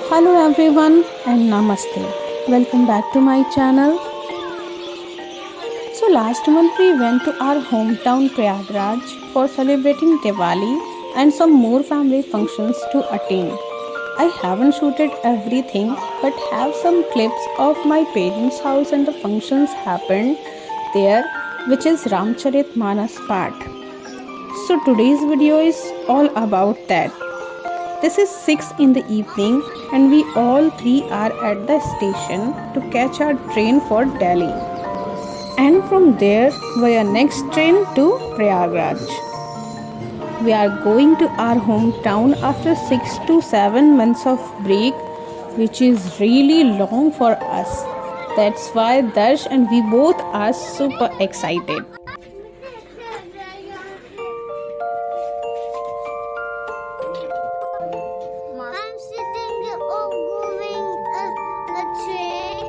Hello everyone and namaste. Welcome back to my channel. So last month we went to our hometown Prayagraj for celebrating Diwali and some more family functions to attend. I haven't shooted everything but have some clips of my parents' house and the functions happened there, which is Ramcharit Manas Path. So today's video is all about that. This is 6 in the evening and we all three are at the station to catch our train for Delhi. And from there via next train to Prayagraj. We are going to our hometown after 6 to 7 months of break, which is really long for us. That's why Darsh and we both are super excited. I'm sitting or going a train.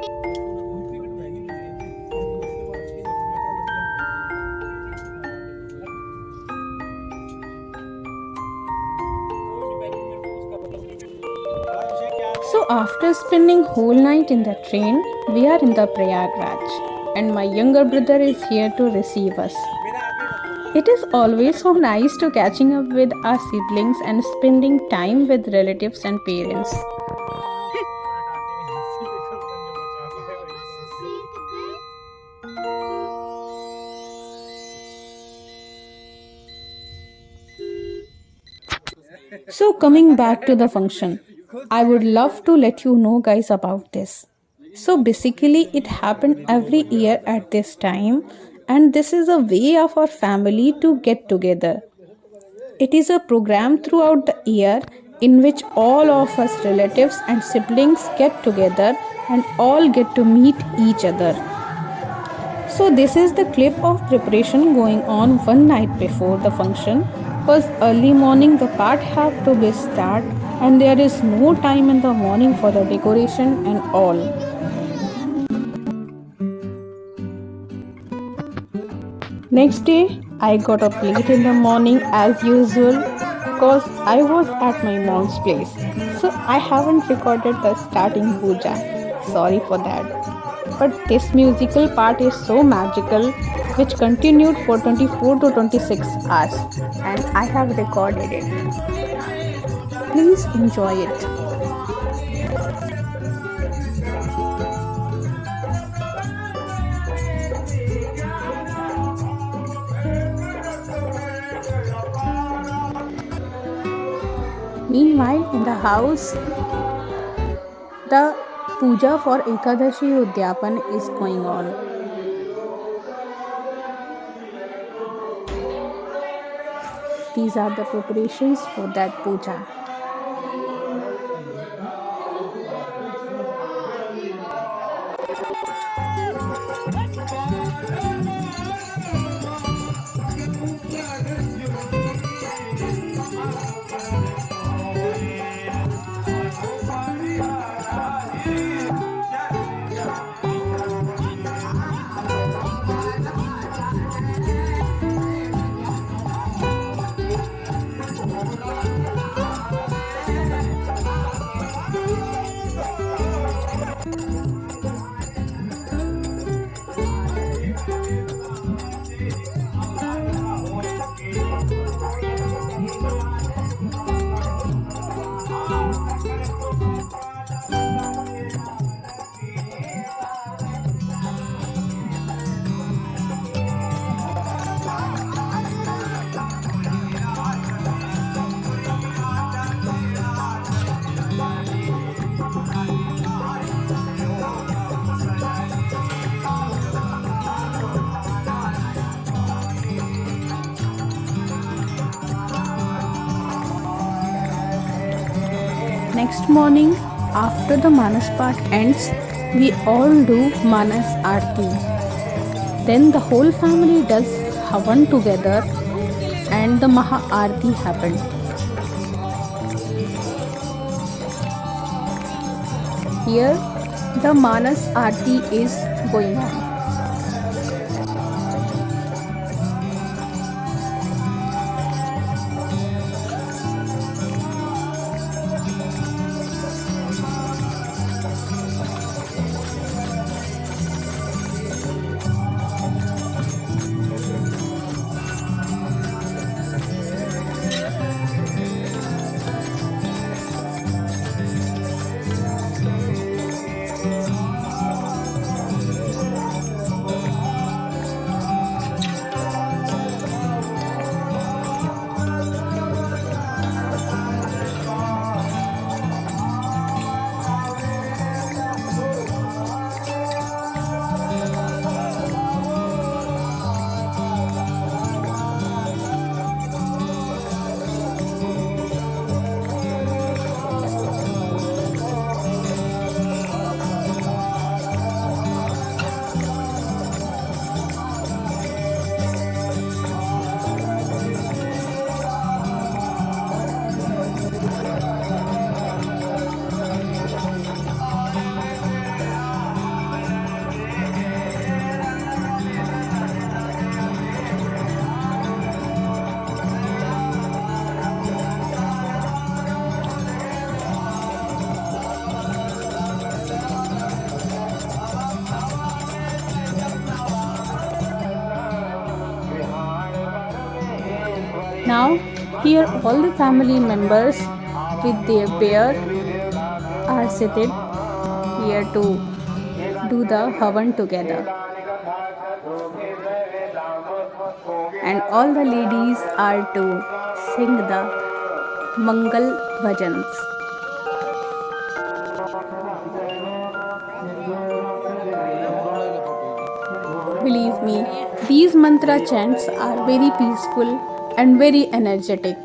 So after spending whole night in the train, we are in the Prayagraj and my younger brother is here to receive us. It is always so nice to catching up with our siblings and spending time with relatives and parents. So coming back to the function, I would love to let you know guys about this. So basically it happened every year at this time and this is a way of our family to get together. It is a program throughout the year in which all of us relatives and siblings get together and all get to meet each other. So this is the clip of preparation going on one night before the function, because early morning the part have to be start and there is no time in the morning for the decoration and all. Next day I got up late in the morning as usual because I was at my mom's place. So I haven't recorded the starting puja. Sorry for that. But this musical part is so magical which continued for 24 to 26 hours and I have recorded it. Please enjoy it. Meanwhile, in the house, the puja for Ekadashi Udyapan is going on. These are the preparations for that puja. Next morning, after the Manas part ends, we all do Manas Aarti. Then the whole family does Havan together and the Maha Aarti happened. Here, the Manas Aarti is going on. Now, here all the family members with their pair are seated here to do the Havan together. And all the ladies are to sing the Mangal Bhajans. Believe me, these mantra chants are very peaceful and very energetic.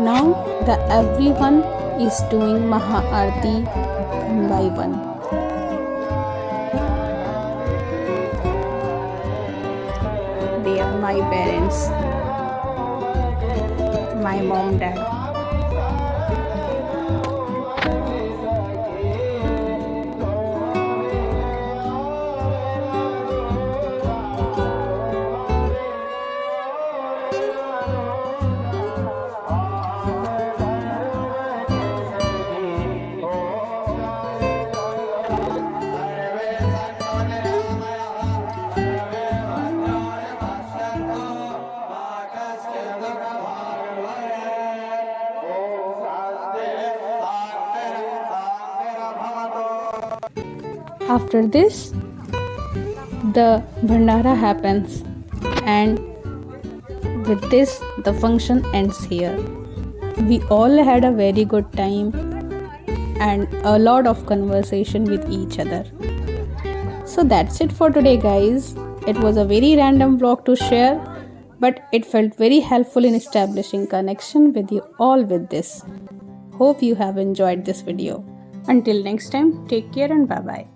Now the everyone is doing Maha Aarti one by one. They are my parents, my mom, dad. After this, the bhandara happens, and with this, the function ends here. We all had a very good time and a lot of conversation with each other. So that's it for today, guys. It was a very random vlog to share, but it felt very helpful in establishing connection with you all with this. Hope you have enjoyed this video. Until next time, take care and bye bye.